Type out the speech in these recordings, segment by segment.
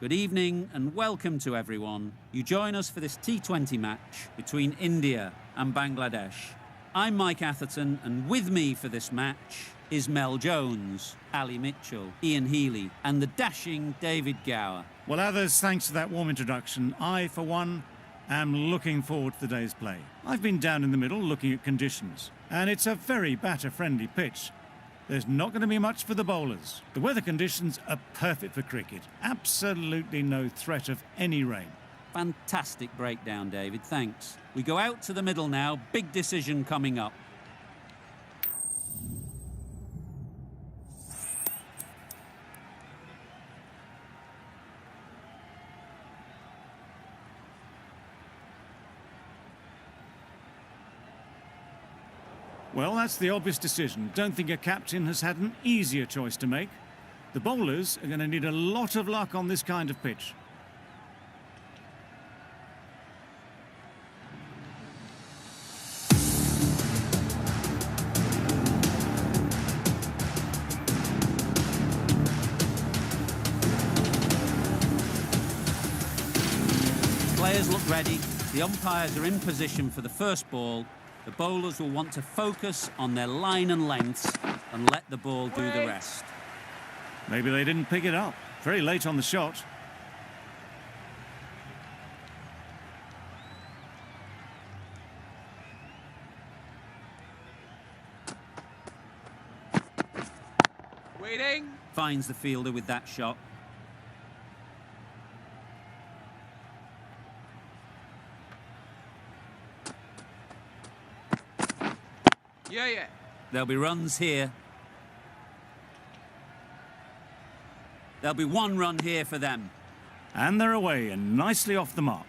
Good evening and welcome to everyone. You join us for this T20 match between India and Bangladesh. I'm Mike Atherton, and with me for this match is Mel Jones, Ali Mitchell, Ian Healy and the dashing David Gower. Well, others, thanks for that warm introduction. I, for one, am looking forward to the day's play. I've been down in the middle looking at conditions, and it's a very batter-friendly pitch. There's not going to be much for the bowlers. The weather conditions are perfect for cricket. Absolutely no threat of any rain. Fantastic breakdown, David, thanks. We go out to the middle now. Big decision coming up. Well, that's the obvious decision. Don't think a captain has had an easier choice to make. The bowlers are going to need a lot of luck on this kind of pitch. Players look ready. The umpires are in position for the first ball. The bowlers will want to focus on their line and lengths and let the ball do the rest. Maybe they didn't pick it up. Very late on the shot. Waiting. Finds the fielder with that shot. Yeah. There'll be runs here. There'll be one run here for them. And they're away and nicely off the mark.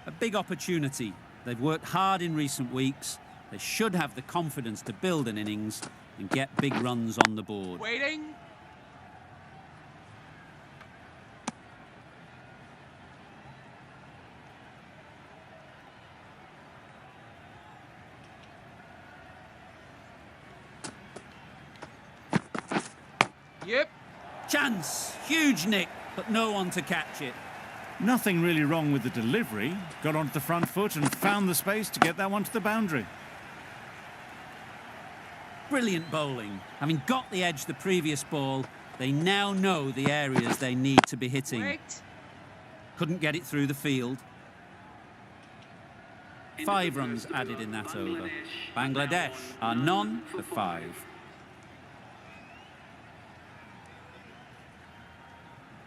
A big opportunity. They've worked hard in recent weeks. They should have the confidence to build an innings and get big runs on the board. Waiting. Yep. Chance! Huge nick, but no one to catch it. Nothing really wrong with the delivery. Got onto the front foot and found the space to get that one to the boundary. Brilliant bowling. Having got the edge the previous ball, they now know the areas they need to be hitting. Wait. Couldn't get it through the field. 5 runs added in that over. Bangladesh are none for 5.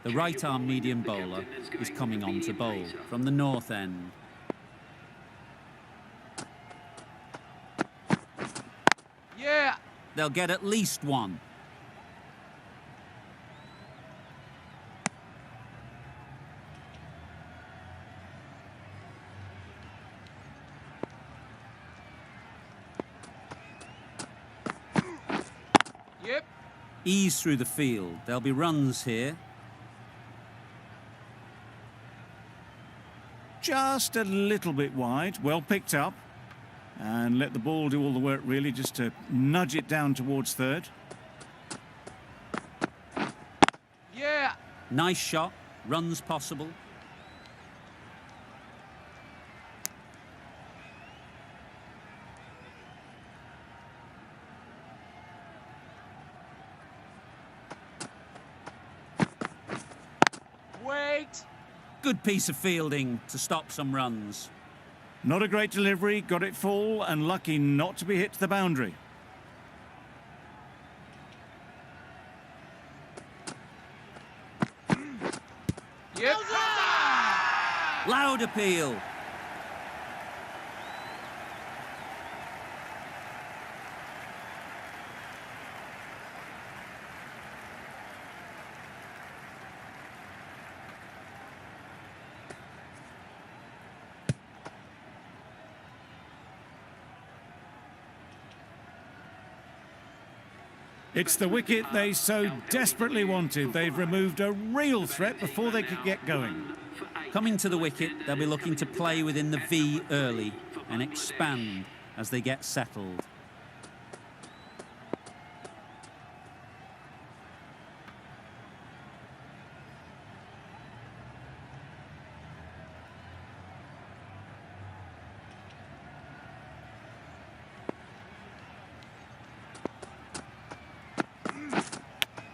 The right-arm medium bowler is coming on to bowl from the north end. Yeah. They'll get at least one. Yep. Ease through the field. There'll be runs here. Just a little bit wide, well picked up. And let the ball do all the work really, just to nudge it down towards third. Yeah. Nice shot. Runs possible. Wait. Good piece of fielding to stop some runs. Not a great delivery, got it full and lucky not to be hit to the boundary. Yep. Loud appeal. It's the wicket they so desperately wanted. They've removed a real threat before they could get going. Coming to the wicket, they'll be looking to play within the V early and expand as they get settled.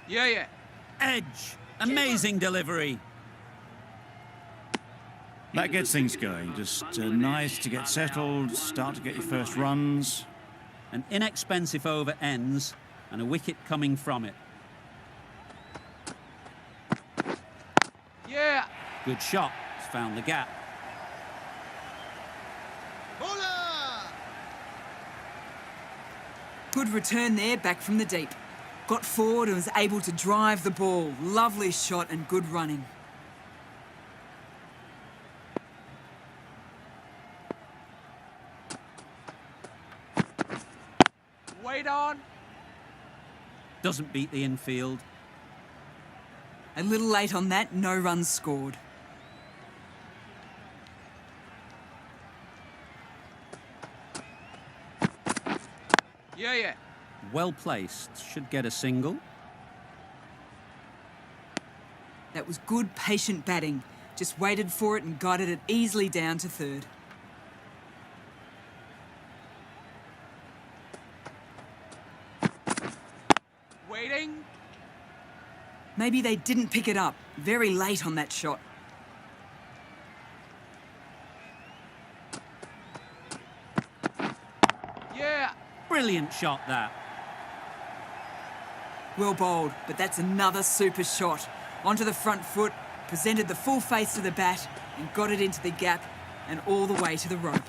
Yeah, yeah. Edge. Amazing delivery. That gets things going. Just nice to get settled, start to get your first runs. An inexpensive over ends and a wicket coming from it. Yeah. Good shot. It's found the gap. Good return there, back from the deep. Got forward and was able to drive the ball. Lovely shot and good running. Wait on. Doesn't beat the infield. A little late on that, no runs scored. Yeah, yeah. Well placed. Should get a single. That was good, patient batting. Just waited for it and guided it easily down to third. Waiting. Maybe they didn't pick it up. Very late on that shot. Yeah. Brilliant shot, that. Well bowled, but that's another super shot. Onto the front foot, presented the full face to the bat and got it into the gap and all the way to the rope.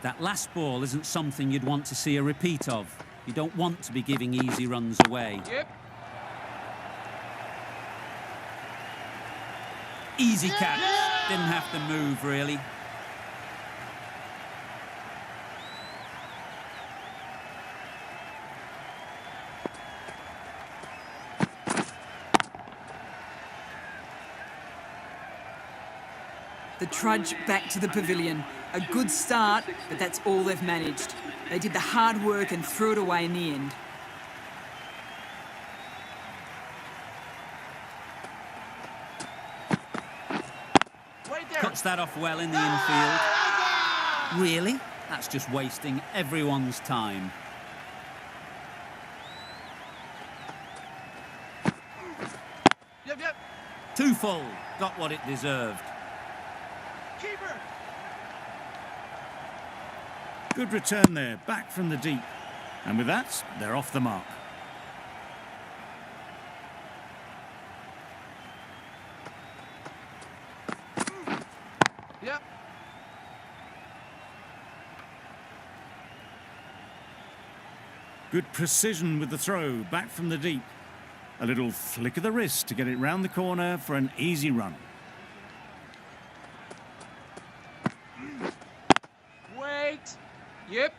That last ball isn't something you'd want to see a repeat of. You don't want to be giving easy runs away. Yep. Easy catch. Didn't have to move, really. The trudge back to the pavilion. A good start, but that's all they've managed. They did the hard work and threw it away in the end. Wait there. Cuts that off well in the infield. Really? That's just wasting everyone's time. Yep, yep. Too full. Got what it deserved. Keeper. Good return there, back from the deep. And with that, they're off the mark. Yep. Good precision with the throw, back from the deep. A little flick of the wrist to get it round the corner for an easy run. Wait. Yep.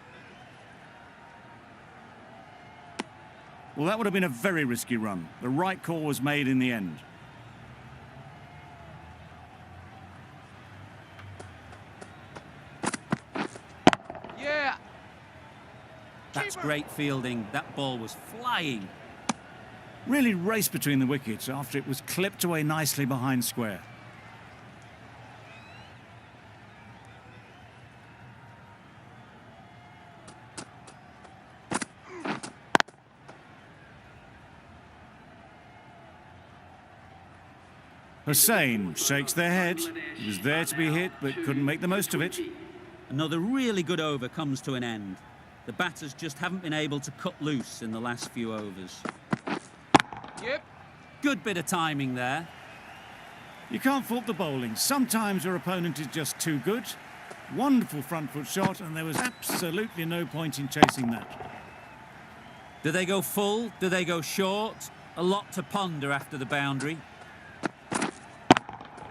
Well, that would have been a very risky run. The right call was made in the end. Yeah. That's Keeper. great fielding. That ball was flying. Really raced between the wickets after it was clipped away nicely behind square. Hussain shakes their head. He was there to be hit, but couldn't make the most of it. Another really good over comes to an end. The batters just haven't been able to cut loose in the last few overs. Yep. Good bit of timing there. You can't fault the bowling. Sometimes your opponent is just too good. Wonderful front foot shot, and there was absolutely no point in chasing that. Do they go full? Do they go short? A lot to ponder after the boundary.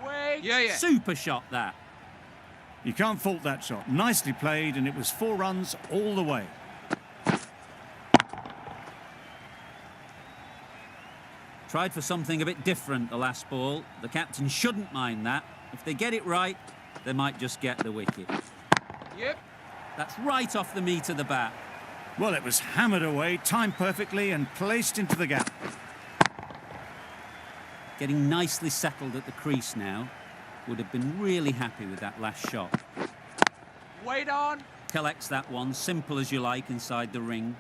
Wait. Yeah, yeah. Super shot, that. You can't fault that shot. Nicely played, and it was 4 runs all the way. Tried for something a bit different the last ball. The captain shouldn't mind that. If they get it right, they might just get the wicket. Yep. That's right off the meat of the bat. Well, it was hammered away, timed perfectly, and placed into the gap. Getting nicely settled at the crease now. Would have been really happy with that last shot. Wait on. Collects that one, simple as you like, inside the ring.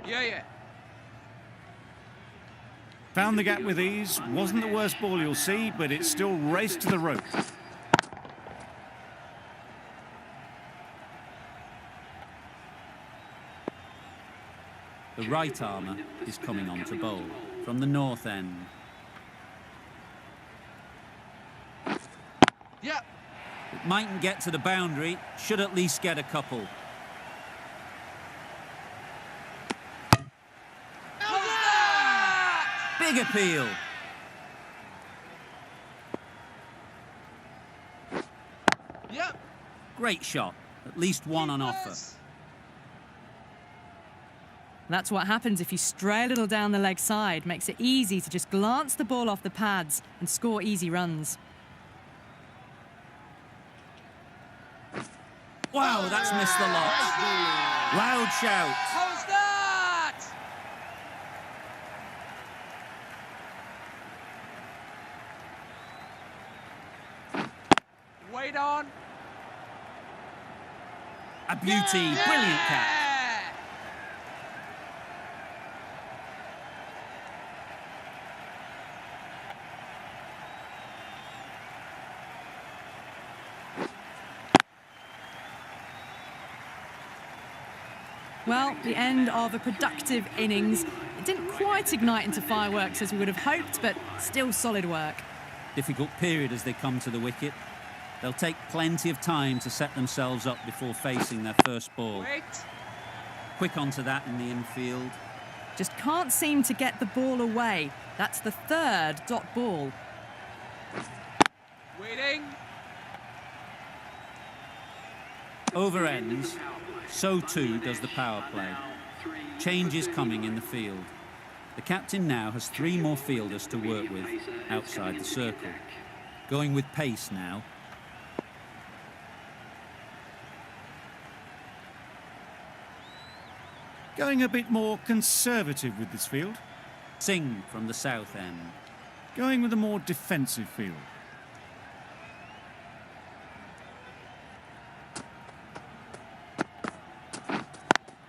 Yeah, yeah. Found the gap with ease. Wasn't the worst ball you'll see, but it still raced to the rope. The right armour is coming on to bowl from the north end. Yeah. It mightn't get to the boundary, should at least get a couple. Big appeal. Yep. Great shot. At least one on offer. That's what happens if you stray a little down the leg side. Makes it easy to just glance the ball off the pads and score easy runs. Wow, that's missed the lot. Loud shout. How's that? Wait on. A beauty. Brilliant catch. Well, the end of a productive innings. It didn't quite ignite into fireworks as we would have hoped, but still solid work. Difficult period as they come to the wicket. They'll take plenty of time to set themselves up before facing their first ball. Wait. Quick onto that in the infield. Just can't seem to get the ball away. That's the third dot ball. Waiting. Over ends, so too does the power play. Change is coming in the field. The captain now has 3 more fielders to work with outside the circle. Going with pace now. Going a bit more conservative with this field. Singh from the south end. Going with a more defensive field.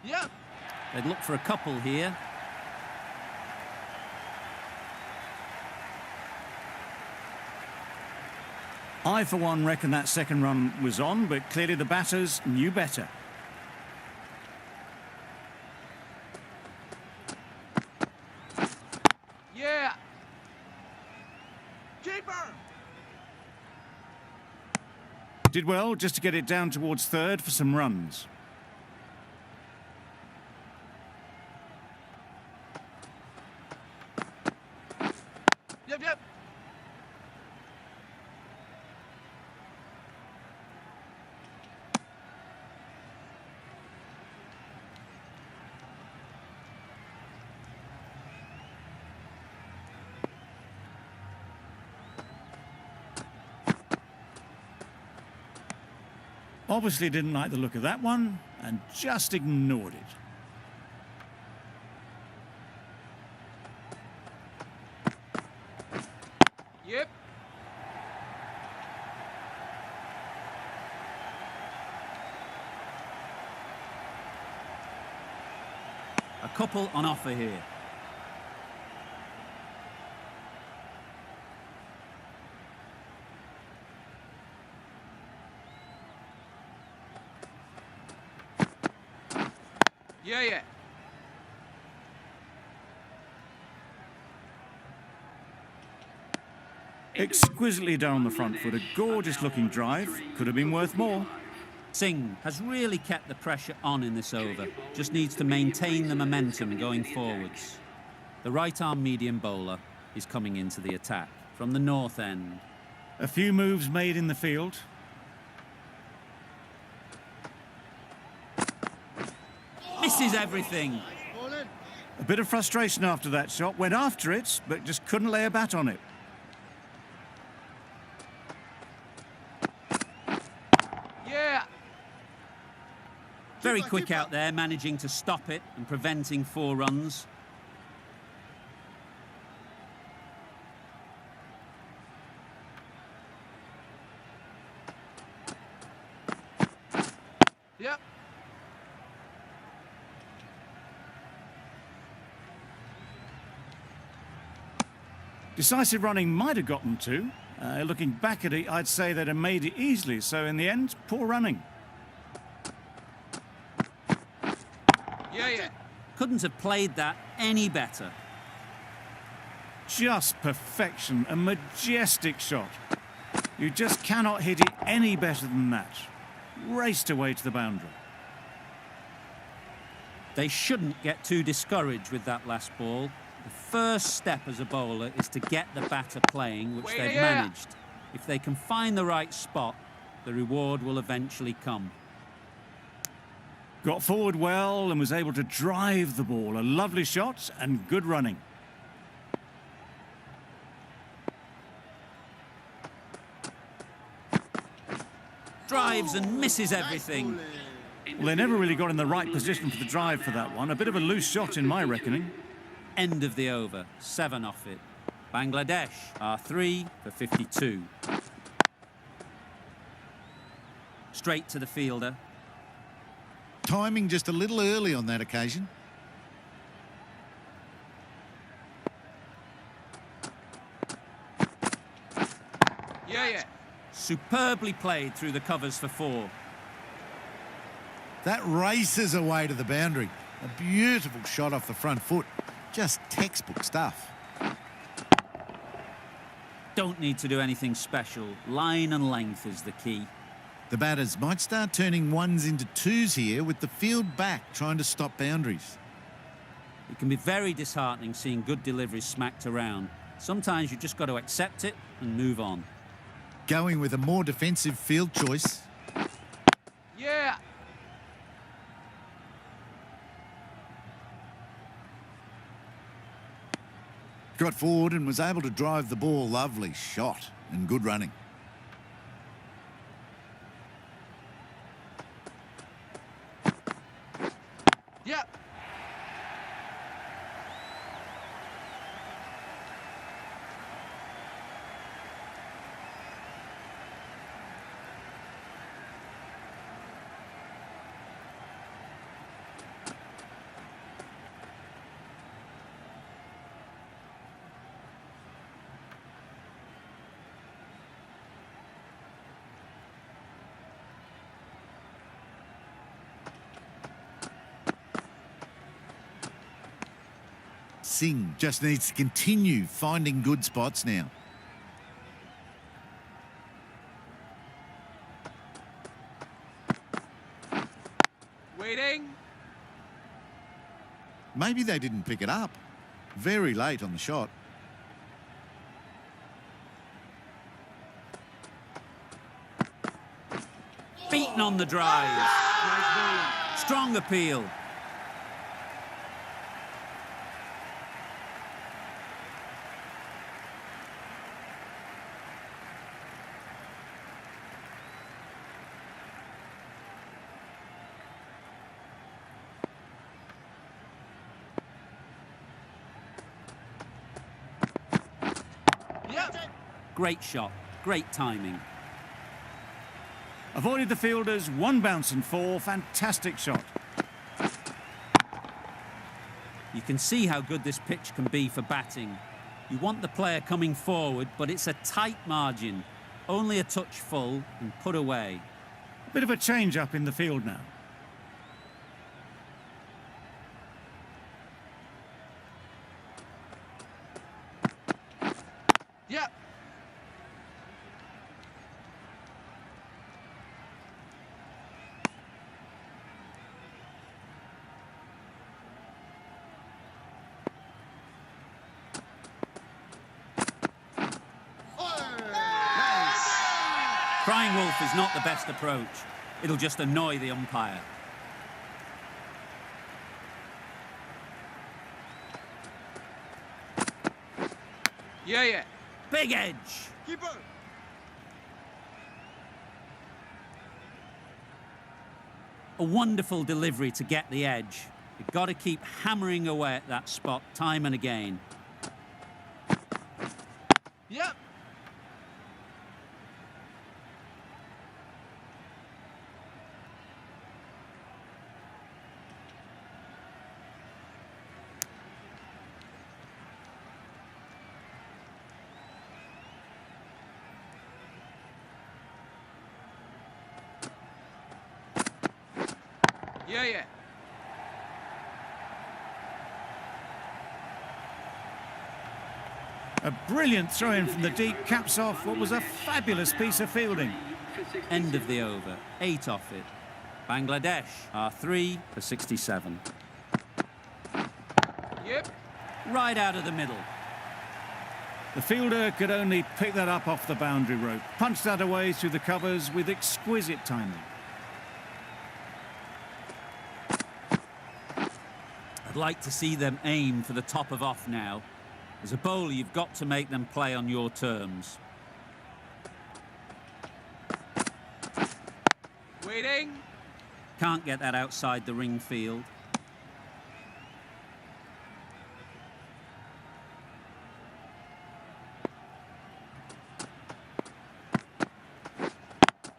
Yep. They'd look for a couple here. I, for one, reckon that second run was on, but clearly the batters knew better. Yeah. Keeper. Did well just to get it down towards third for some runs. Yep, yep. Obviously didn't like the look of that one and just ignored it. Yep. A couple on offer here. Yeah, yeah. Exquisitely down the front foot, a gorgeous looking drive. Could have been worth more. Singh has really kept the pressure on in this over. Just needs to maintain the momentum going forwards. The right-arm medium bowler is coming into the attack from the north end. A few moves made in the field. Misses everything. A bit of frustration after that shot. Went after it, but just couldn't lay a bat on it. Yeah. Very quick out there, managing to stop it and preventing 4 runs. Yep. Decisive running might have gotten two. Looking back at it, I'd say they'd have made it easily. So in the end, poor running. Yeah, yeah. Couldn't have played that any better. Just perfection, a majestic shot. You just cannot hit it any better than that. Raced away to the boundary. They shouldn't get too discouraged with that last ball. The first step as a bowler is to get the batter playing, which they've managed. If they can find the right spot, the reward will eventually come. Got forward well and was able to drive the ball. A lovely shot and good running. Drives and misses everything. Well, they never really got in the right position for the drive for that one. A bit of a loose shot in my reckoning. End of the over, 7 off it. Bangladesh are 3 for 52. Straight to the fielder. Timing just a little early on that occasion. Yeah, yeah. Superbly played through the covers for 4. That races away to the boundary. A beautiful shot off the front foot. Just textbook stuff. Don't need to do anything special. Line and length is the key. The batters might start turning ones into twos here with the field back trying to stop boundaries. It can be very disheartening seeing good deliveries smacked around. Sometimes you just got to accept it and move on. Going with a more defensive field choice. Yeah. Got forward and was able to drive the ball. Lovely shot and good running. Yeah. Singh just needs to continue finding good spots now. Waiting. Maybe they didn't pick it up. Very late on the shot. Beaten on the drive. Strong appeal. Great shot, great timing. Avoided the fielders, 1 bounce and 4. Fantastic shot. You can see how good this pitch can be for batting. You want the player coming forward, but it's a tight margin. Only a touch full and put away. Bit of a change up in the field now. Yeah. Crying wolf is not the best approach. It'll just annoy the umpire. Yeah, yeah. Big edge. Keeper. A wonderful delivery to get the edge. You've got to keep hammering away at that spot time and again. Yep. Yeah, yeah. A brilliant throw-in from the deep caps off what was a fabulous piece of fielding. End of the over, 8 off it. Bangladesh are 3 for 67. Yep. Right out of the middle. The fielder could only pick that up off the boundary rope, punched that away through the covers with exquisite timing. I'd like to see them aim for the top of off now. As a bowler, you've got to make them play on your terms. Waiting. Can't get that outside the ring field.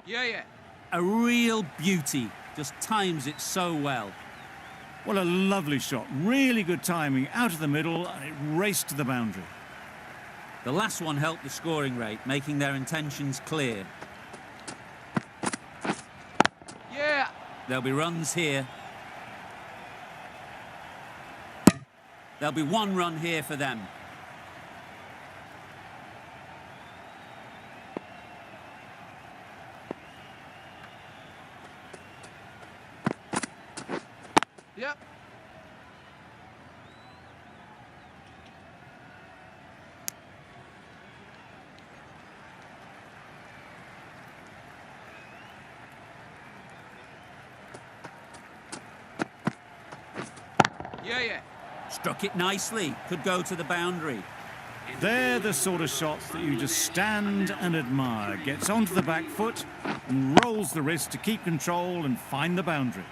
Yeah, yeah. A real beauty. Just times it so well. What a lovely shot. Really good timing. Out of the middle, and it raced to the boundary. The last one helped the scoring rate, making their intentions clear. Yeah. There'll be runs here. There'll be 1 run here for them. Yep. Yeah, yeah. Struck it nicely. Could go to the boundary. They're the sort of shots that you just stand and admire. Gets onto the back foot and rolls the wrist to keep control and find the boundary.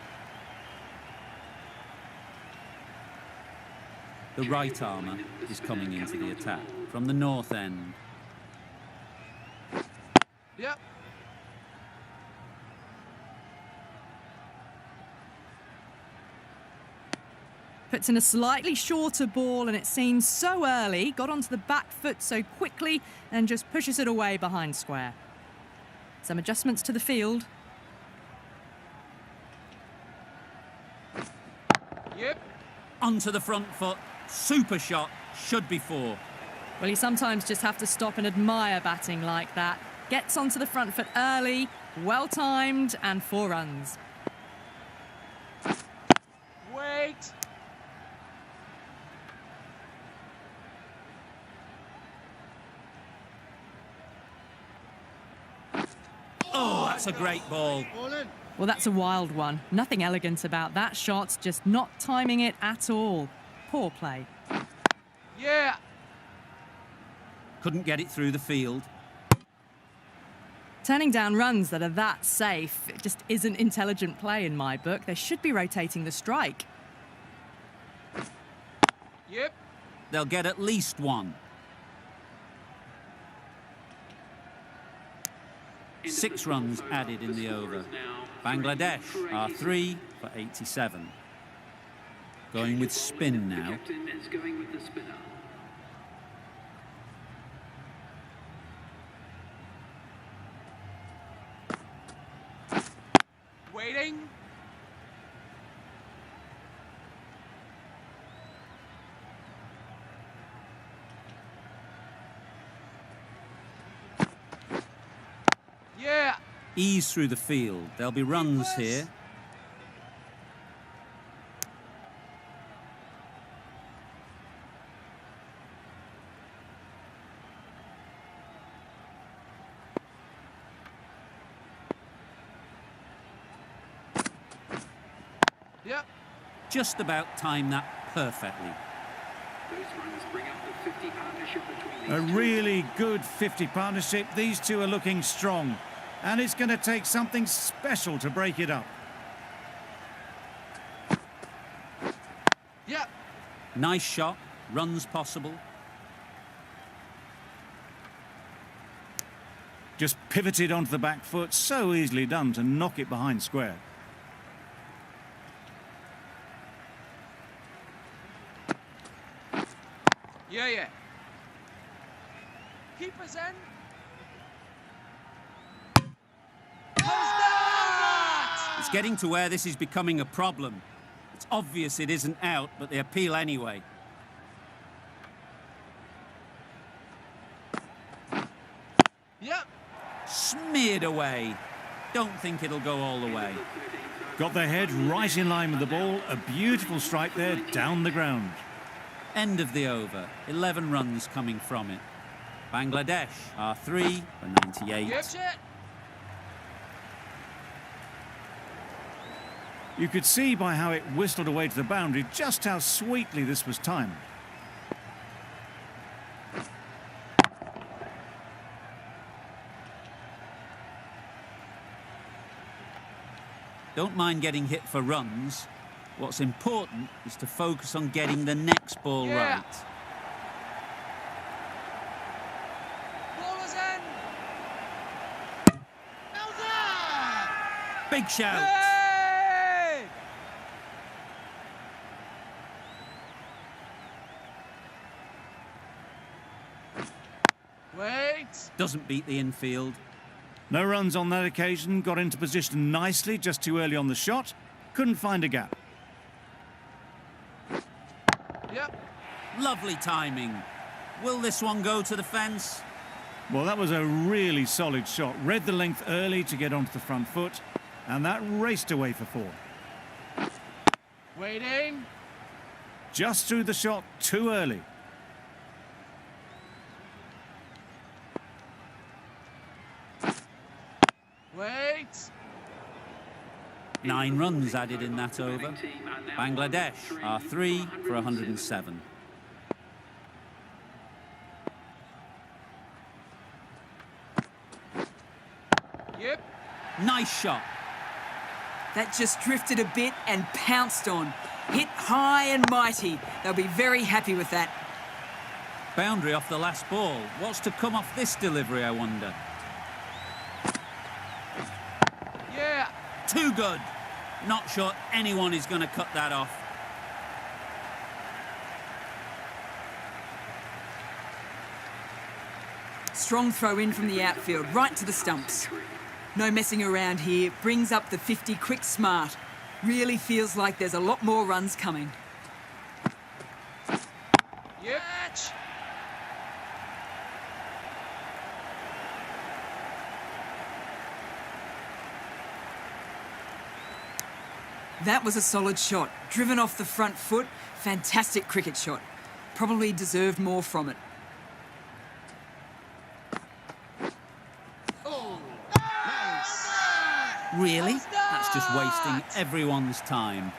The right armour is coming into the attack from the north end. Yep. Puts in a slightly shorter ball, and it seems so early. Got onto the back foot so quickly and just pushes it away behind square. Some adjustments to the field. Yep. Onto the front foot. Super shot. Should be 4. Well, you sometimes just have to stop and admire batting like that. Gets onto the front foot early, well timed, and 4 runs. Wait. Oh, that's a great ball. Well, that's a wild one. Nothing elegant about that shot, just not timing it at all. Poor play. Yeah. Couldn't get it through the field. Turning down runs that are that safe, it just isn't intelligent play in my book. They should be rotating the strike. Yep. They'll get at least 1. 6 runs added in the over. Bangladesh are 3 for 87. Going with spin now. Waiting. Yeah. Ease through the field. There'll be runs here. Yep. Just about timed that perfectly. A really good 50 partnership. These two are looking strong. And it's going to take something special to break it up. Yep. Nice shot. Runs possible. Just pivoted onto the back foot. So easily done to knock it behind square. Yeah, yeah. Keepers in. It's getting to where this is becoming a problem. It's obvious it isn't out, but they appeal anyway. Yep. Smeared away. Don't think it'll go all the way. Got their head right in line with the ball. A beautiful strike there down the ground. End of the over. 11 runs coming from it. Bangladesh are 3 for 98. Yep, shit. You could see by how it whistled away to the boundary just how sweetly this was timed. Don't mind getting hit for runs. What's important is to focus on getting the next ball Yeah. right. Ball is in. Big shout. Hey! Wait. Doesn't beat the infield. No runs on that occasion. Got into position nicely, just too early on the shot. Couldn't find a gap. Yep. Lovely timing. Will this one go to the fence? Well, that was a really solid shot. Read the length early to get onto the front foot, and that raced away for 4. Waiting. Just threw the shot too early. Wait. 9 runs added in that over. Bangladesh are 3 for 107. Yep. Nice shot. That just drifted a bit and pounced on. Hit high and mighty. They'll be very happy with that. Boundary off the last ball. What's to come off this delivery, I wonder? Yeah. Too good. Not sure anyone is going to cut that off. Strong throw in from the outfield, right to the stumps. No messing around here. Brings up the 50 quick smart. Really feels like there's a lot more runs coming. Yep. That was a solid shot. Driven off the front foot. Fantastic cricket shot. Probably deserved more from it. Really? That's just wasting everyone's time.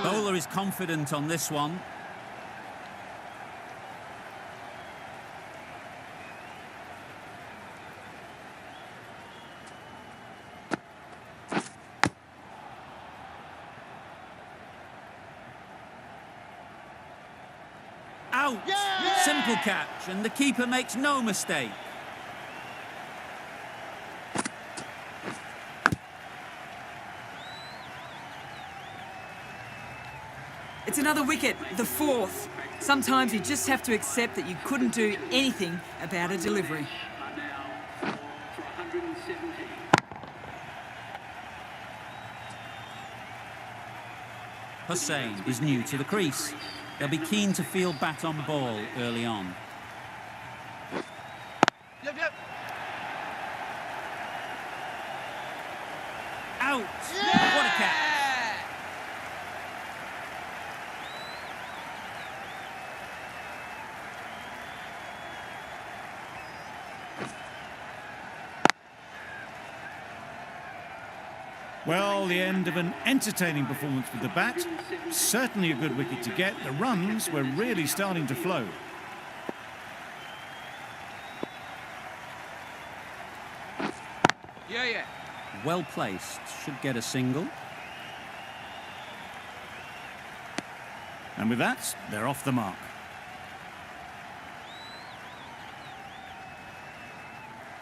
Bowler is confident on this one. Out! Yeah! Simple catch, and the keeper makes no mistake. It's another wicket, the 4th. Sometimes you just have to accept that you couldn't do anything about a delivery. Hussain is new to the crease. They'll be keen to feel bat on ball early on. Yep, yep. Out! Yeah! What a catch! Well, the end of an entertaining performance with the bat. Certainly a good wicket to get. The runs were really starting to flow. Yeah, yeah. Well placed. Should get a single. And with that, they're off the mark.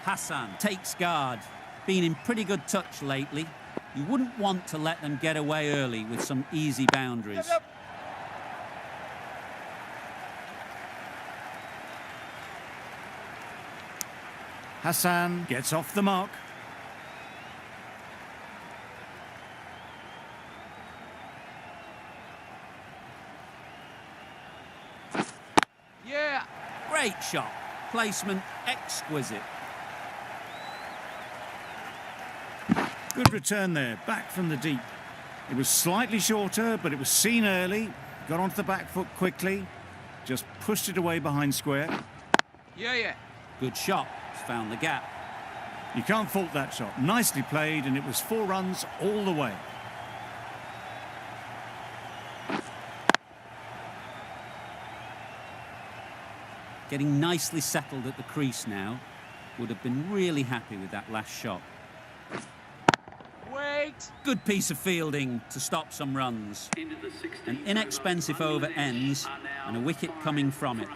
Hassan takes guard. Been in pretty good touch lately. You wouldn't want to let them get away early with some easy boundaries. Hassan gets off the mark. Yeah. Great shot. Placement exquisite. Good return there, back from the deep. It was slightly shorter, but it was seen early. Got onto the back foot quickly. Just pushed it away behind square. Yeah. Good shot. Found the gap. You can't fault that shot. Nicely played, and it was 4 runs all the way. Getting nicely settled at the crease now. Would have been really happy with that last shot. Wait. Good piece of fielding to stop some runs. An inexpensive over ends and a wicket coming from it.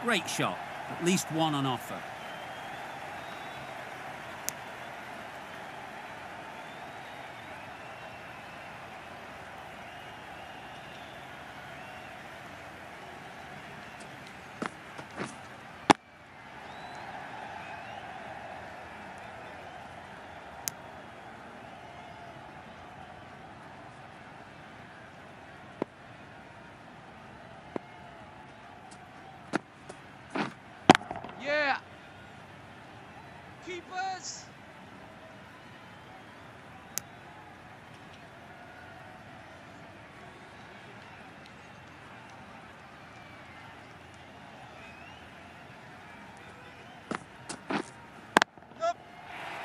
Great shot. At least one on offer. Yeah. Keepers.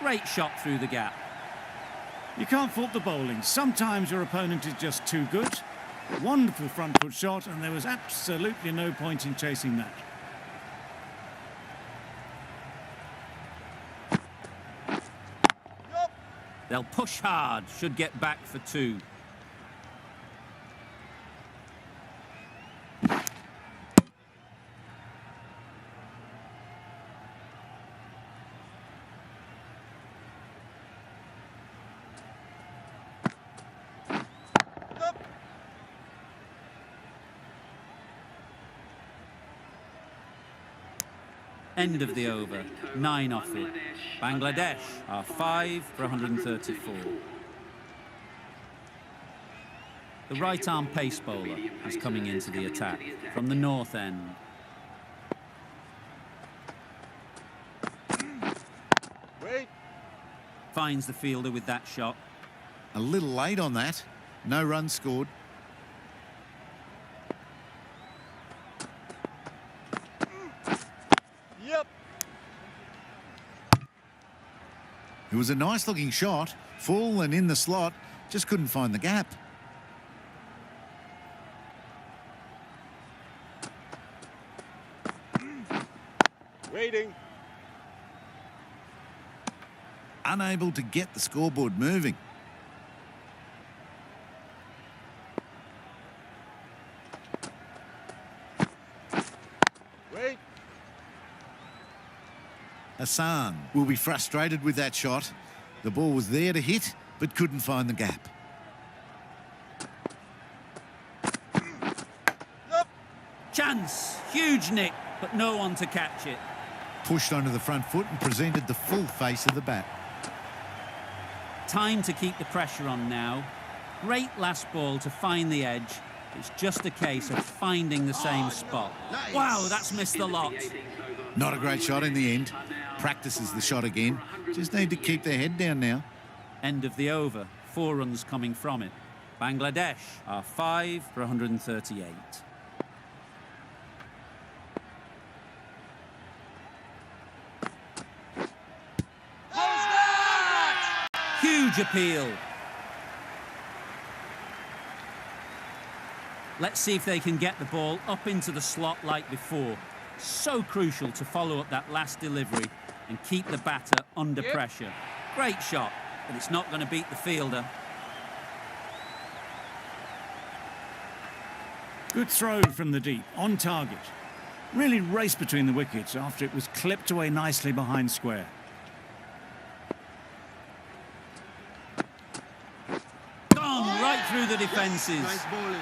Great shot through the gap. You can't fault the bowling. Sometimes your opponent is just too good. Wonderful front foot shot, and there was absolutely no point in chasing that. They'll push hard, should get back for 2. End of the over, 9 off it. Bangladesh are 5 for 134. The right-arm pace bowler is coming into the attack from the north end. Wait. Finds the fielder with that shot. A little late on that. No runs scored. Yep. It was a nice looking shot. Full and in the slot. Just couldn't find the gap. Waiting. Unable to get the scoreboard moving. Wait. Hassan will be frustrated with that shot. The ball was there to hit, but couldn't find the gap. Chance, huge nick, but no one to catch it. Pushed onto the front foot and presented the full face of the bat. Time to keep the pressure on now. Great last ball to find the edge. It's just a case of finding the same spot. Wow, that's missed a lot. Not a great shot in the end. Practices the shot again. Just need to keep their head down now. End of the over, 4 runs coming from it. Bangladesh are 5 for 138. Huge appeal. Let's see if they can get the ball up into the slot like before. So crucial to follow up that last delivery and keep the batter under pressure. Great shot, but it's not going to beat the fielder. Good throw from the deep, on target. Really raced between the wickets after it was clipped away nicely behind square. Gone right through the defences. Nice bowling.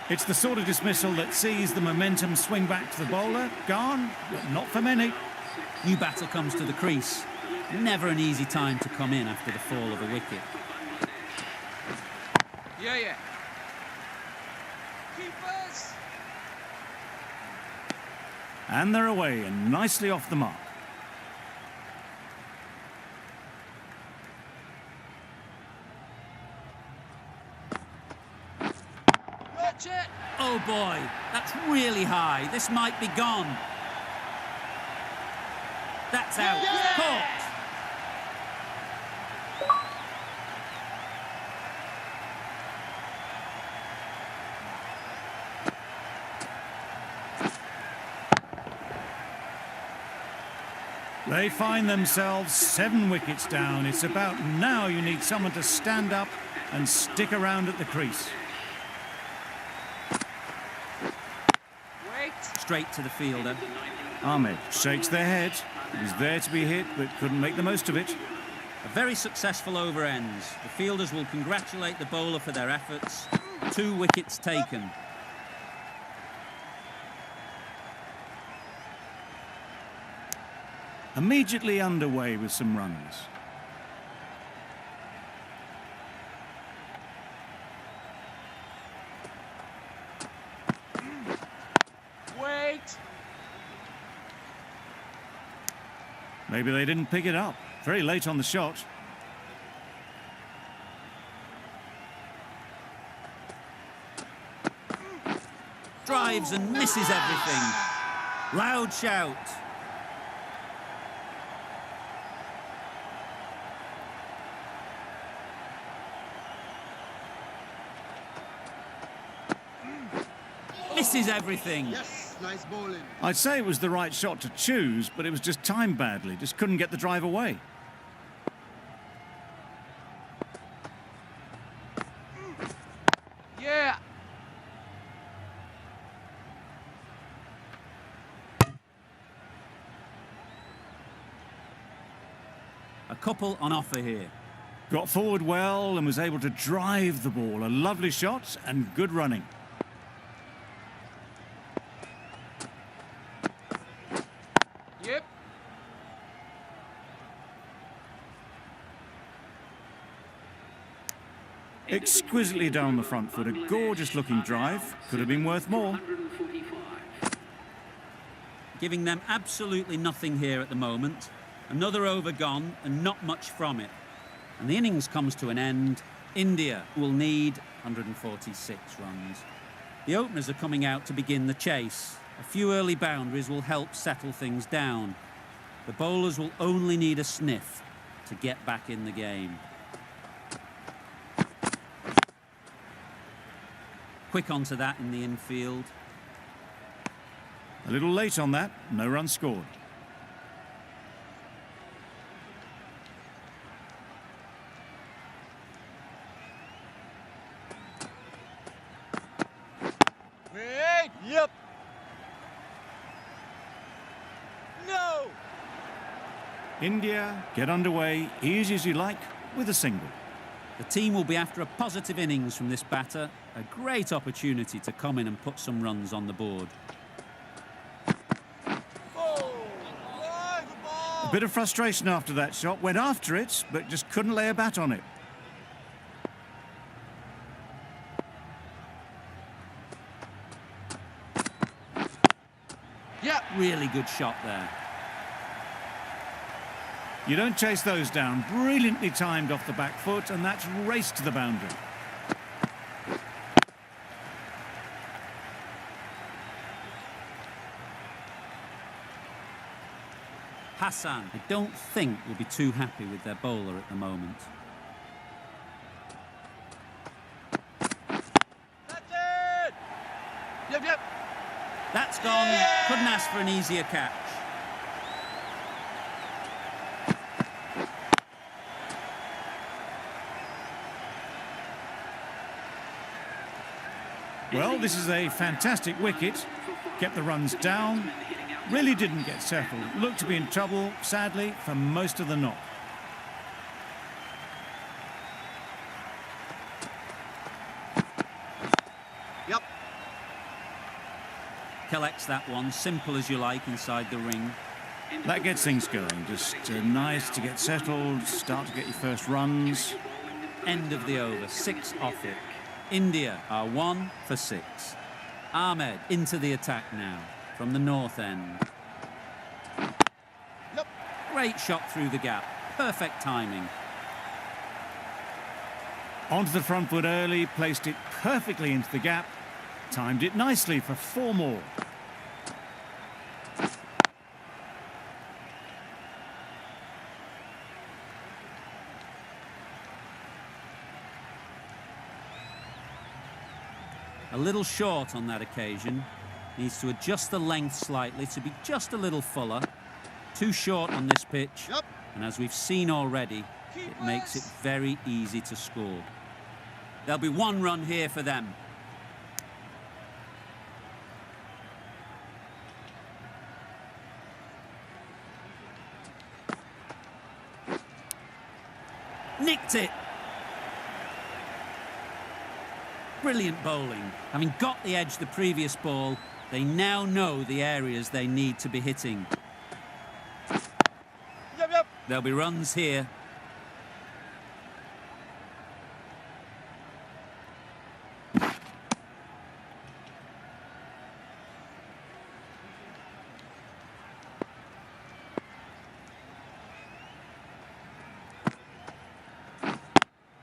It's the sort of dismissal that sees the momentum swing back to the bowler. Gone, but not for many. New batter comes to the crease. Never an easy time to come in after the fall of a wicket. Yeah, yeah. Keepers. And they're away and nicely off the mark. Catch it. Oh boy, that's really high. This might be gone. That's out. Caught. They find themselves 7 wickets down. It's about now you need someone to stand up and stick around at the crease. Wait. Straight to the fielder. Ahmed shakes their head. He was there to be hit, but couldn't make the most of it. A very successful over ends. The fielders will congratulate the bowler for their efforts. 2 wickets taken. Immediately underway with some runs. Wait. Maybe they didn't pick it up. Very late on the shot. Drives and misses everything. Loud shout. Misses everything. Yes, nice bowling. I'd say it was the right shot to choose, but it was just timed badly. Just couldn't get the drive away. Yeah. A couple on offer here. Got forward well and was able to drive the ball. A lovely shot and good running. Yep. Exquisitely down the front foot. A gorgeous looking drive. Could have been worth more. Giving them absolutely nothing here at the moment. Another over gone and not much from it. And the innings comes to an end. India will need 146 runs. The openers are coming out to begin the chase. A few early boundaries will help settle things down. The bowlers will only need a sniff to get back in the game. Quick onto that in the infield. A little late on that. No run scored. Wait. Yep. No. India get underway, easy as you like, with a single. The team will be after a positive innings from this batter. A great opportunity to come in and put some runs on the board. Oh. Why the ball? A bit of frustration after that shot. Went after it, but just couldn't lay a bat on it. Yep. Really good shot there. You don't chase those down. Brilliantly timed off the back foot, and that's raced to the boundary. Hassan, I don't think, will be too happy with their bowler at the moment. That's it. Yep, yep. That's gone. Couldn't ask for an easier catch. Well, this is a fantastic wicket. Kept the runs down. Really didn't get settled. Looked to be in trouble, sadly, for most of the knock. Yep. Collects that one, simple as you like, inside the ring. That gets things going. Just nice to get settled, start to get your first runs. End of the over, 6 off it. India are 1 for 6. Ahmed into the attack now from the north end. Yep. Great shot through the gap, perfect timing. Onto the front foot early, placed it perfectly into the gap. Timed it nicely for 4 more. A little short on that occasion. Needs to adjust the length slightly to be just a little fuller. Too short on this pitch. Yep. And as we've seen already, it makes it very easy to score. There'll be 1 run here for them. Nicked it. Brilliant bowling. Having got the edge the previous ball, they now know the areas they need to be hitting. Yep. There'll be runs here.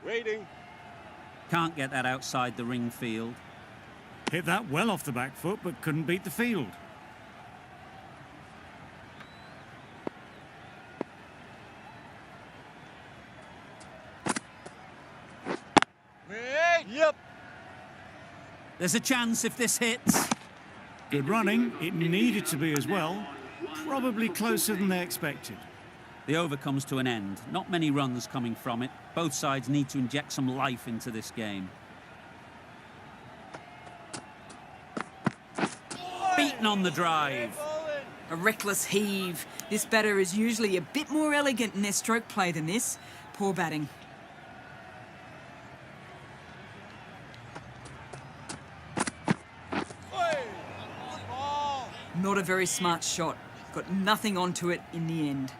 Waiting. Can't get that outside the ring field. Hit that well off the back foot, but couldn't beat the field. Wait. Yep. There's a chance if this hits. Good running. It needed to be as well. Probably closer than they expected. The over comes to an end. Not many runs coming from it. Both sides need to inject some life into this game. Beaten on the drive. Bowling. A reckless heave. This batter is usually a bit more elegant in their stroke play than this. Poor batting. Wait. Good ball. Not a very smart shot. Got nothing onto it in the end.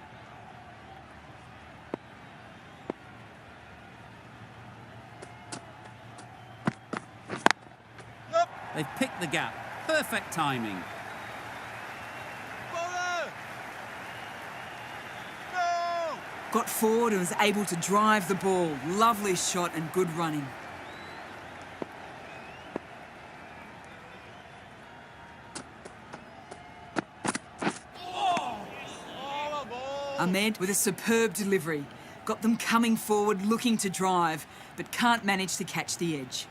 Yep. They've picked the gap. Perfect timing. Bowler. No. Got forward and was able to drive the ball. Lovely shot and good running. Oh, a ball. Ahmed with a superb delivery. Got them coming forward looking to drive, but can't manage to catch the edge.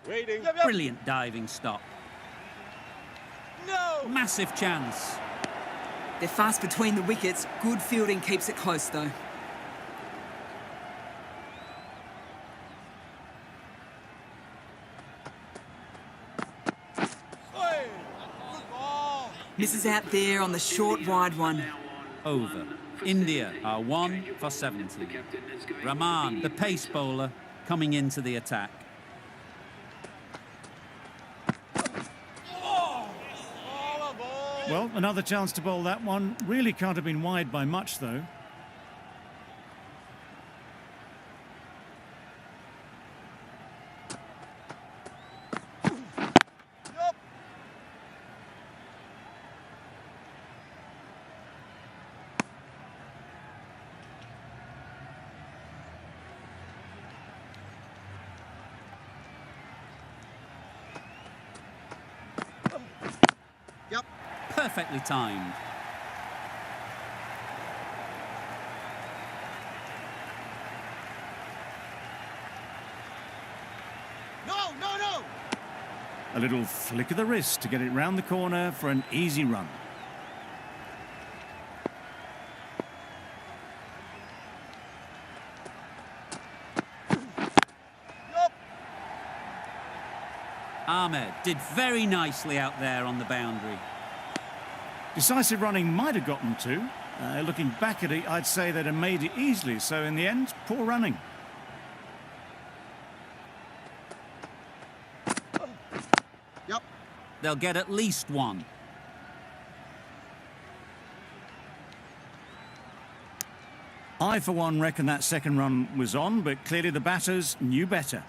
Waiting. Brilliant diving stop. No. Massive chance. They're fast between the wickets. Good fielding keeps it close though. Wait. Good ball. Misses out there on the short wide one. Over. India are 1 for 70. Rahman, the pace bowler, coming into the attack. Oh, a ball. Well, another chance to bowl that one. Really can't have been wide by much, though. Yep. Yep. Perfectly timed. No. A little flick of the wrist to get it round the corner for an easy run. Ahmed did very nicely out there on the boundary. Decisive running might have gotten two. Looking back at it, I'd say they'd have made it easily. So in the end, poor running. Yep. They'll get at least one. I, for one, reckon that second run was on, but clearly the batters knew better.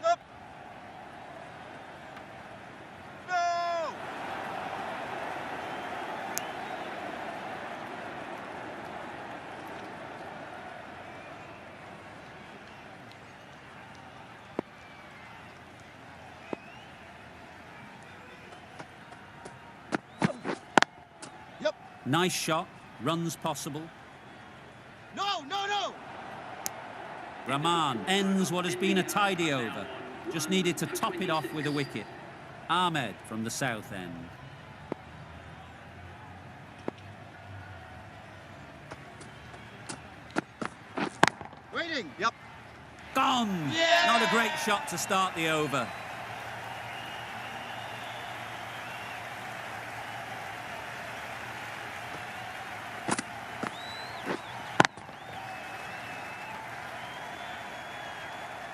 Yep. No! Yep. Nice shot, runs possible. No, no, no! Rahman ends what has been a tidy over. Just needed to top it off with a wicket. Ahmed from the south end. Waiting. Yep. Gone! Yeah! Not a great shot to start the over.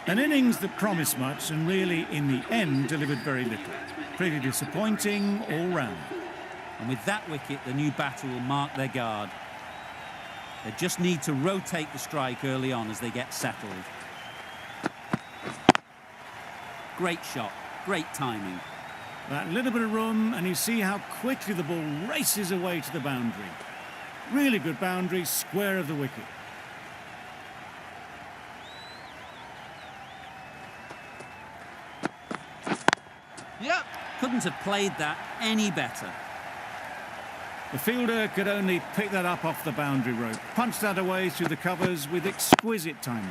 An innings that promised much and really, in the end, delivered very little. Pretty disappointing all round. And with that wicket, the new batter will mark their guard. They just need to rotate the strike early on as they get settled. Great shot, great timing. That little bit of room, and you see how quickly the ball races away to the boundary. Really good boundary, square of the wicket. Yep. Couldn't have played that any better. The fielder could only pick that up off the boundary rope, punched that away through the covers with exquisite timing.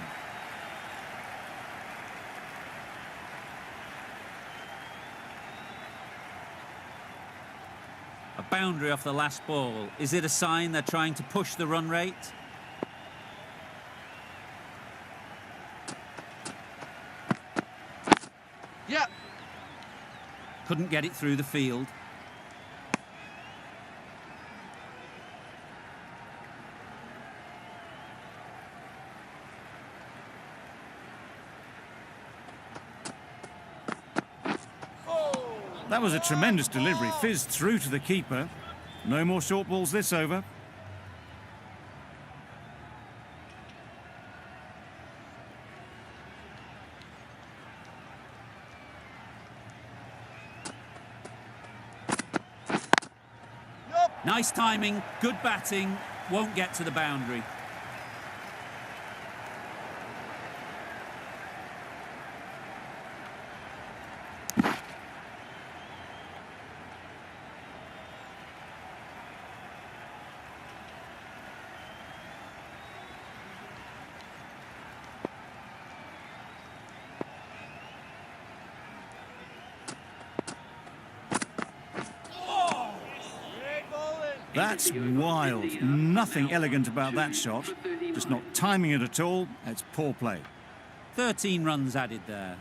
A boundary off the last ball. Is it a sign they're trying to push the run rate? Yep. Couldn't get it through the field. That was a tremendous delivery, fizzed through to the keeper. No more short balls this over. Yep. Nice timing, good batting, won't get to the boundary. That's wild. Nothing elegant about that shot. Just not timing it at all. It's poor play. 13 runs added there.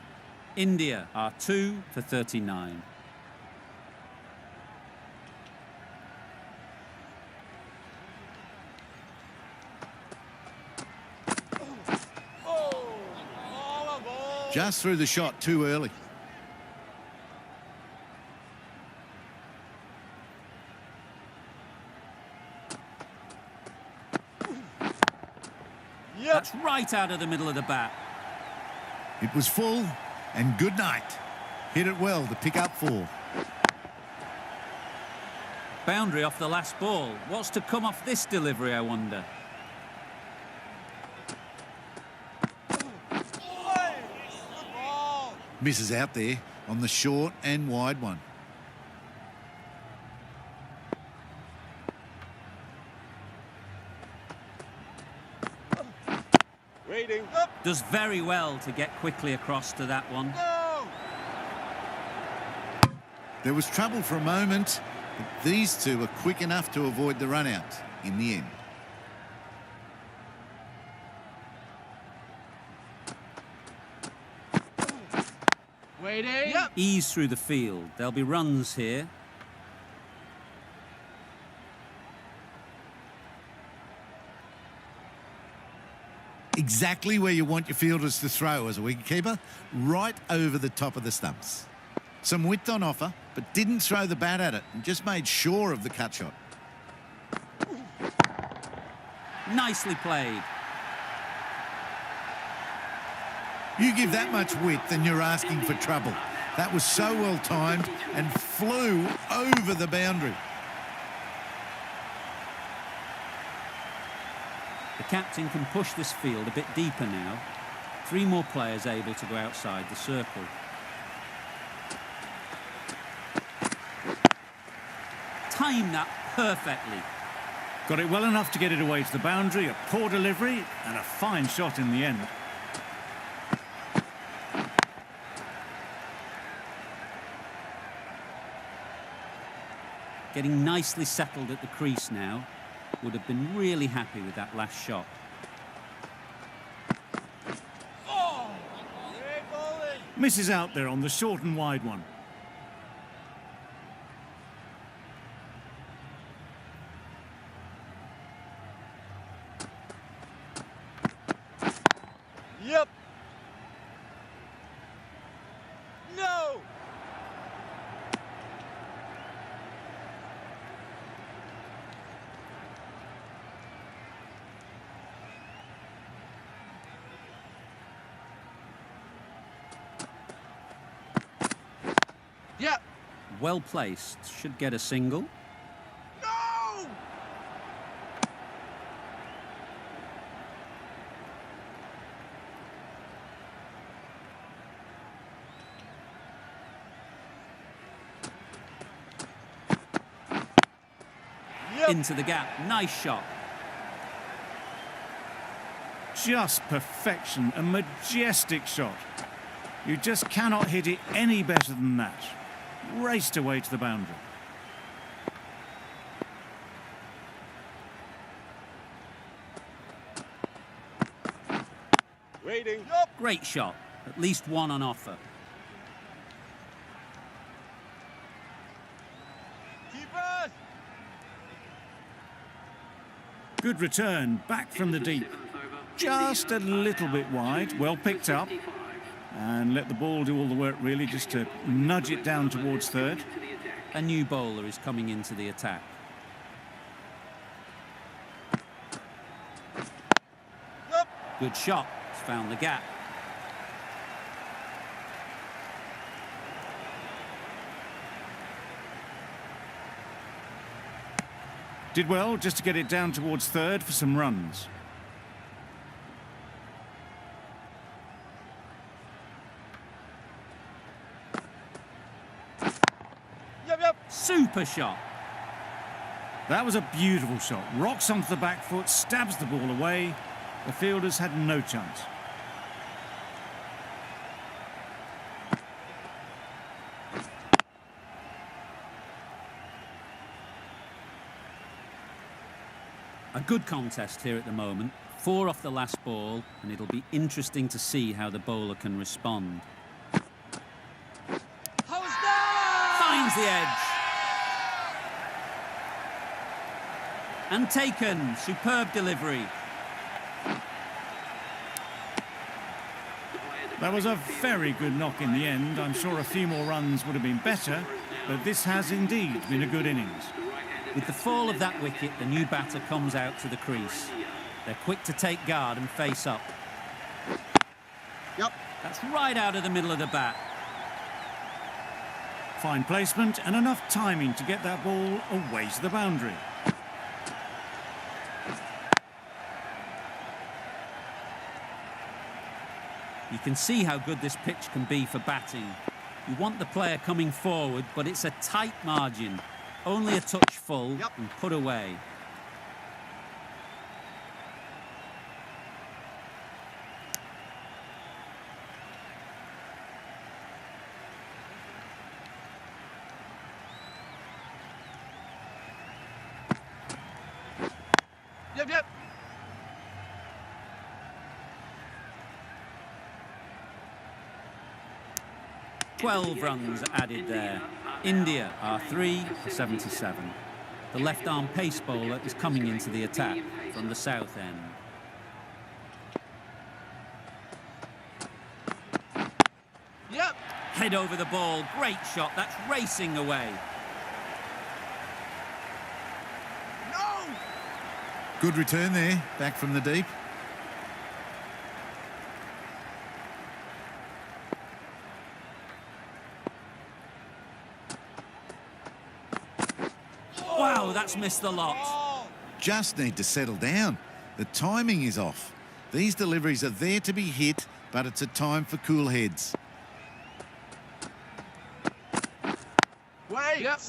India are 2 for 39. Just threw the shot too early. That's right out of the middle of the bat. It was full, and good night. Hit it well to pick up 4. Boundary off the last ball. What's to come off this delivery, I wonder? Misses out there on the short and wide one. Waiting. Does very well to get quickly across to that one. No! There was trouble for a moment, but these two were quick enough to avoid the run out in the end. Waiting. Yep. Ease through the field. There'll be runs here. Exactly where you want your fielders to throw as a wicketkeeper, right over the top of the stumps. Some width on offer, but didn't throw the bat at it and just made sure of the cut shot. Nicely played. You give that much width and you're asking for trouble. That was so well timed and flew over the boundary. The captain can push this field a bit deeper now. 3 more players able to go outside the circle. Timed that perfectly. Got it well enough to get it away to the boundary, a poor delivery and a fine shot in the end. Getting nicely settled at the crease now. Would have been really happy with that last shot. Great bowling. Misses out there on the short and wide one. Yep. No. Yep. Well placed. Should get a single. No. Yep. Into the gap. Nice shot. Just perfection, a majestic shot. You just cannot hit it any better than that. Raced away to the boundary. Waiting. Yep. Great shot. At least 1 on offer. Keepers. Good return, back from the deep. Just a little bit wide, well picked up. And let the ball do all the work really, just to nudge it down towards third. A new bowler is coming into the attack. Yep. Good shot. It's found the gap. Did well just to get it down towards third for some runs. Yep. Yep. Super shot. That was a beautiful shot. Rocks onto the back foot, stabs the ball away. The fielders had no chance. A good contest here at the moment. 4 off the last ball, and it'll be interesting to see how the bowler can respond. How's that? Finds the edge. And taken. Superb delivery. That was a very good knock in the end. I'm sure a few more runs would have been better, but this has indeed been a good innings. With the fall of that wicket, the new batter comes out to the crease. They're quick to take guard and face up. Yep. That's right out of the middle of the bat. Fine placement and enough timing to get that ball away to the boundary. You can see how good this pitch can be for batting. You want the player coming forward, but it's a tight margin. Only a touch full and put away. Yep. Yep. 12 runs added there. India are 3 for 77. The left-arm pace bowler is coming into the attack from the south end. Yep. Head over the ball, great shot, that's racing away. No. Good return there, back from the deep. Wow, that's missed the lot. Oh. Just need to settle down. The timing is off. These deliveries are there to be hit, but it's a time for cool heads. Wait. Yep.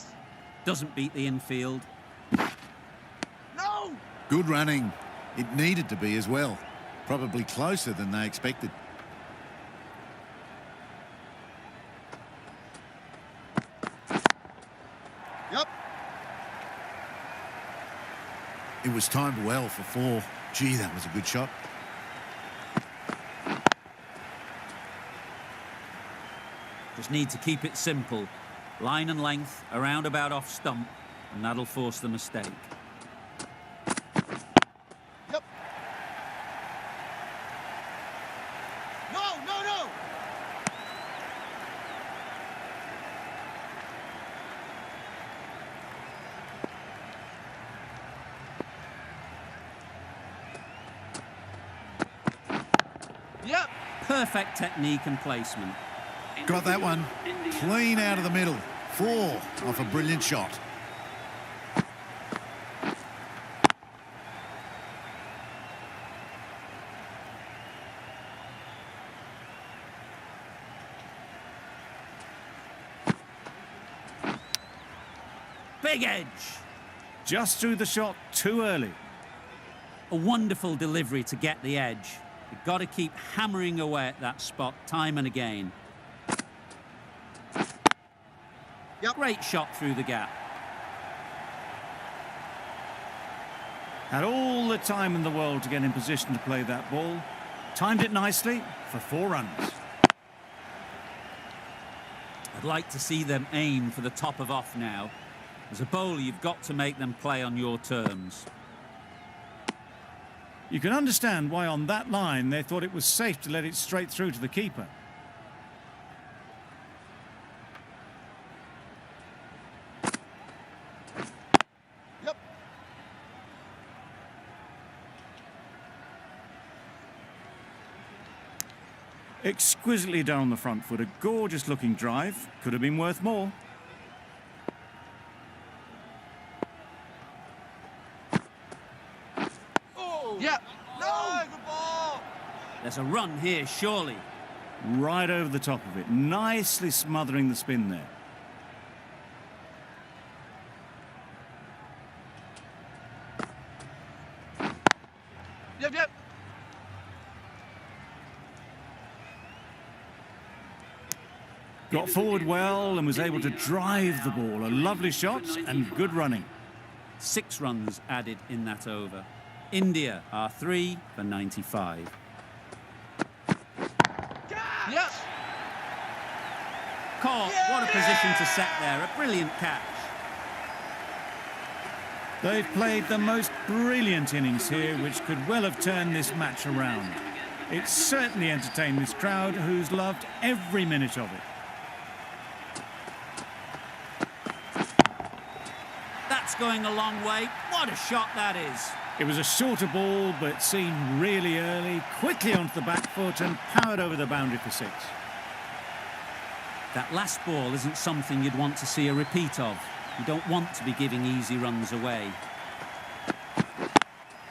Doesn't beat the infield. No. Good running. It needed to be as well. Probably closer than they expected. Yep. It was timed well for 4. Gee, that was a good shot. Just need to keep it simple. Line and length, around about off stump, and that'll force the mistake. Yep. No, no, no. Yep. Perfect technique and placement. Got that one. Clean out of the middle. 4 off a brilliant shot. Big edge. Just threw the shot too early. A wonderful delivery to get the edge. You've got to keep hammering away at that spot time and again. Yep. Great shot through the gap. Had all the time in the world to get in position to play that ball. Timed it nicely for 4 runs. I'd like to see them aim for the top of off now. As a bowler, you've got to make them play on your terms. You can understand why on that line they thought it was safe to let it straight through to the keeper. Yep. Exquisitely done on the front foot. A gorgeous looking drive. Could have been worth more. Oh. Yep. No. Good ball. There's a run here, surely. Right over the top of it. Nicely smothering the spin there. Yep. Yep. Got forward well and was able to drive the ball. A lovely shot and good running. 6 runs added in that over. India are 3 for 95. Yep. Caught, what a position to set there, a brilliant catch. They've played the most brilliant innings here, which could well have turned this match around. It's certainly entertained this crowd, who's loved every minute of it. That's going a long way. What a shot that is. It was a shorter ball, but seen really early, quickly onto the back foot and powered over the boundary for 6. That last ball isn't something you'd want to see a repeat of. You don't want to be giving easy runs away.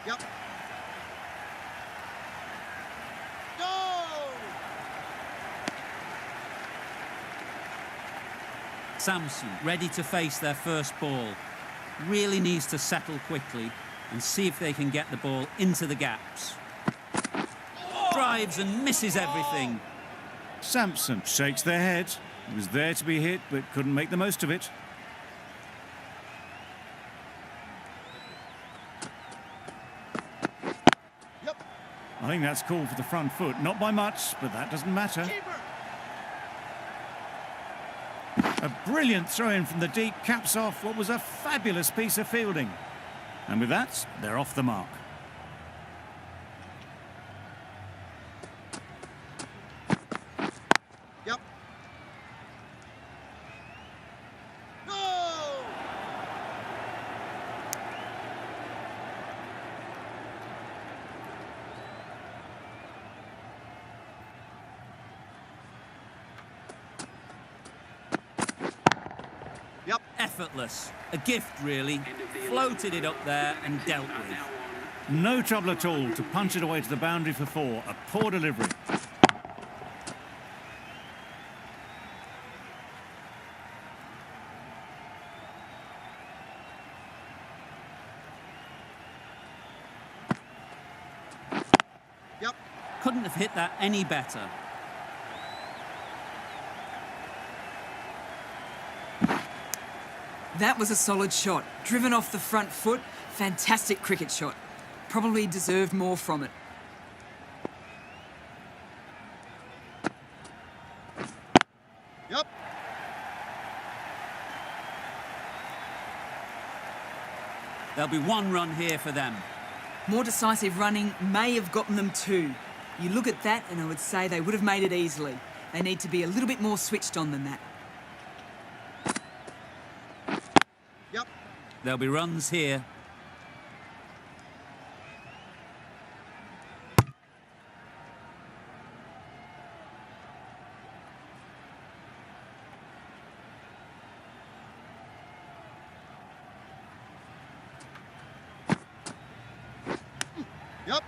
Yep. No. Samson ready to face their first ball. Really needs to settle quickly and see if they can get the ball into the gaps. Drives and misses everything. Sampson shakes their head. He was there to be hit, but couldn't make the most of it. Yep. I think that's called for the front foot. Not by much, but that doesn't matter. Keeper. A brilliant throw-in from the deep caps off what was a fabulous piece of fielding. And with that, they're off the mark. Yep. No! Yep. Effortless. A gift, really. Floated it up there and dealt with. No trouble at all to punch it away to the boundary for 4. A poor delivery. Yep. Couldn't have hit that any better. That was a solid shot. Driven off the front foot. Fantastic cricket shot. Probably deserved more from it. Yep. There'll be 1 run here for them. More decisive running may have gotten them 2. You look at that and I would say they would have made it easily. They need to be a little bit more switched on than that. Yep. There'll be runs here. Yep.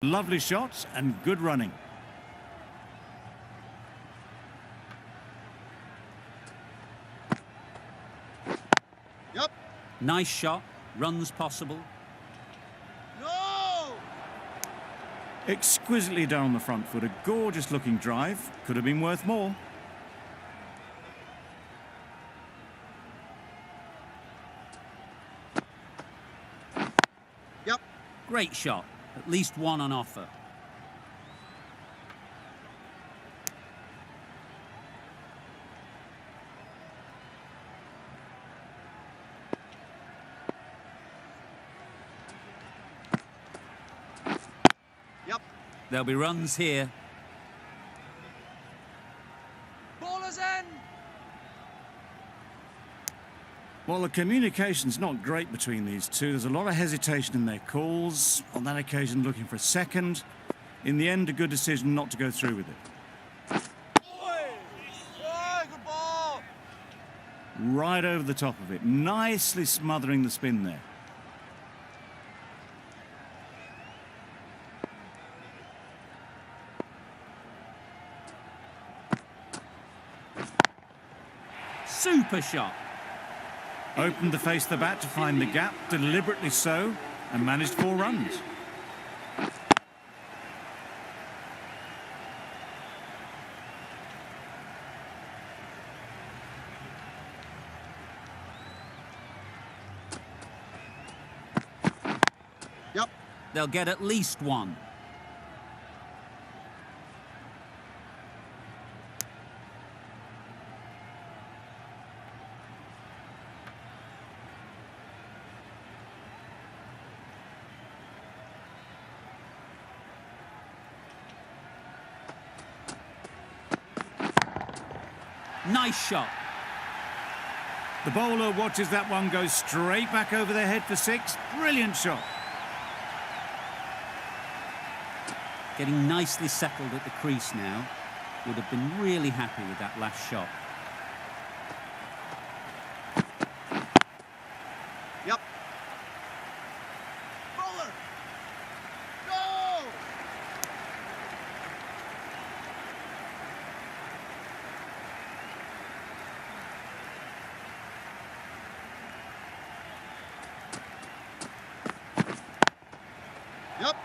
Lovely shots and good running. Yep. Nice shot. Runs possible. No! Exquisitely done on the front foot. A gorgeous looking drive. Could have been worth more. Yep. Great shot. At least one on offer. Yep. There'll be runs here. Ballers in! Well, the communication's not great between these two. There's a lot of hesitation in their calls. On that occasion, looking for a second. In the end, a good decision not to go through with it. Good ball! Right over the top of it. Nicely smothering the spin there. Super shot. Opened to face the bat to find the gap, deliberately so, and managed 4 runs. Yep. They'll get at least one. Nice shot. The bowler watches that one go straight back over their head for 6. Brilliant shot. Getting nicely settled at the crease now. Would have been really happy with that last shot. Yep. Bowler! Go! Yep.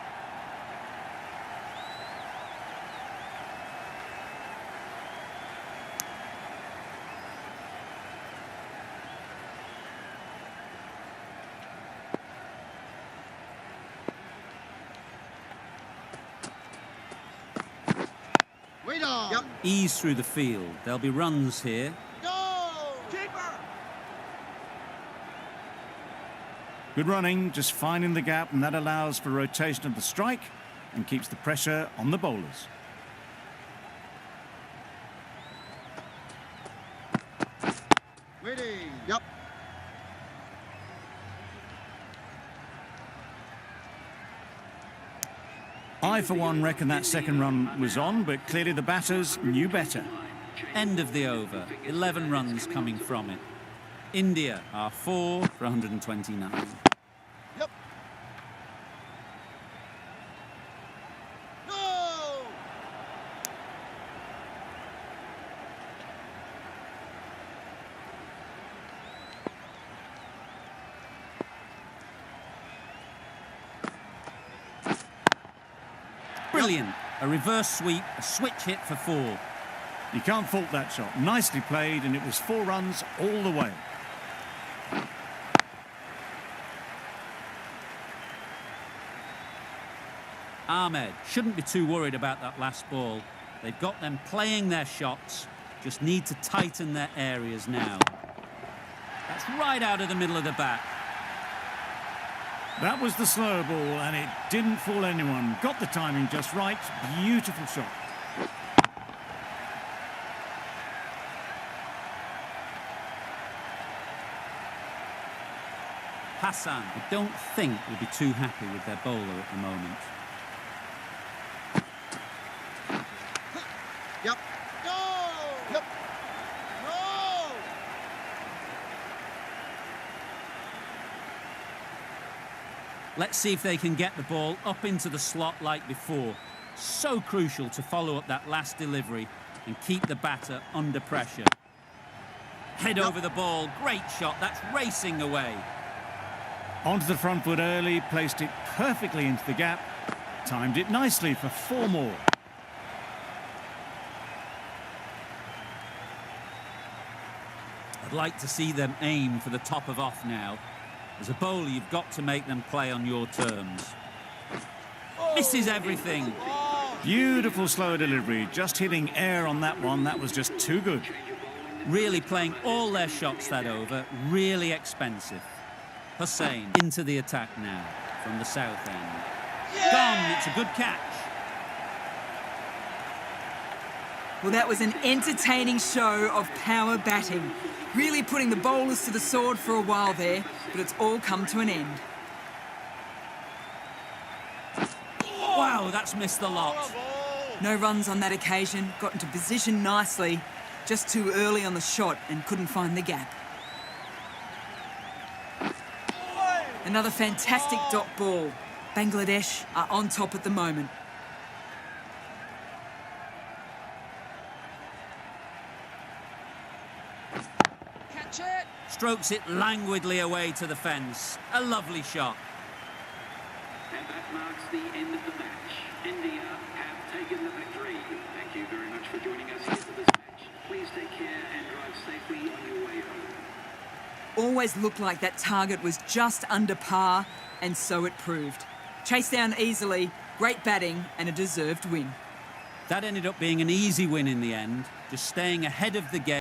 Wait on. Yep. Ease through the field. There'll be runs here. Go! Keeper! Good running, just finding the gap, and that allows for rotation of the strike and keeps the pressure on the bowlers. Waiting. Yep. I, for one, reckon that second run was on, but clearly the batters knew better. End of the over. 11 runs coming from it. India are 4 for 129. Yep. No! Brilliant. A reverse sweep, a switch hit for 4. You can't fault that shot. Nicely played, and it was 4 runs all the way. Ahmed shouldn't be too worried about that last ball. They've got them playing their shots, just need to tighten their areas now. That's right out of the middle of the bat. That was the slower ball, and it didn't fool anyone. Got the timing just right. Beautiful shot. Hassan, I don't think will be too happy with their bowler at the moment. Yep. Go! Yep. No! Let's see if they can get the ball up into the slot like before. So crucial to follow up that last delivery and keep the batter under pressure. Head over the ball, great shot, that's racing away. Onto the front foot early, placed it perfectly into the gap, timed it nicely for 4 more. I'd like to see them aim for the top of off now. As a bowler, you've got to make them play on your terms. Misses everything. Beautiful slow delivery, just hitting air on that one, that was just too good. Really playing all their shots that over, really expensive. Hussain into the attack now from the south end. Gone, it's a good catch. Well, that was an entertaining show of power batting. Really putting the bowlers to the sword for a while there, but it's all come to an end. Wow, that's missed the lot. No runs on that occasion, got into position nicely, just too early on the shot and couldn't find the gap. Another fantastic dot ball. Bangladesh are on top at the moment. Catch it. Strokes it languidly away to the fence. A lovely shot. And that marks the end of the match. India have taken the victory. Thank you very much for joining us here for this match. Please take care and drive safely on your way home. Always looked like that target was just under par, and so it proved. Chased down easily, great batting, and a deserved win. That ended up being an easy win in the end, just staying ahead of the game.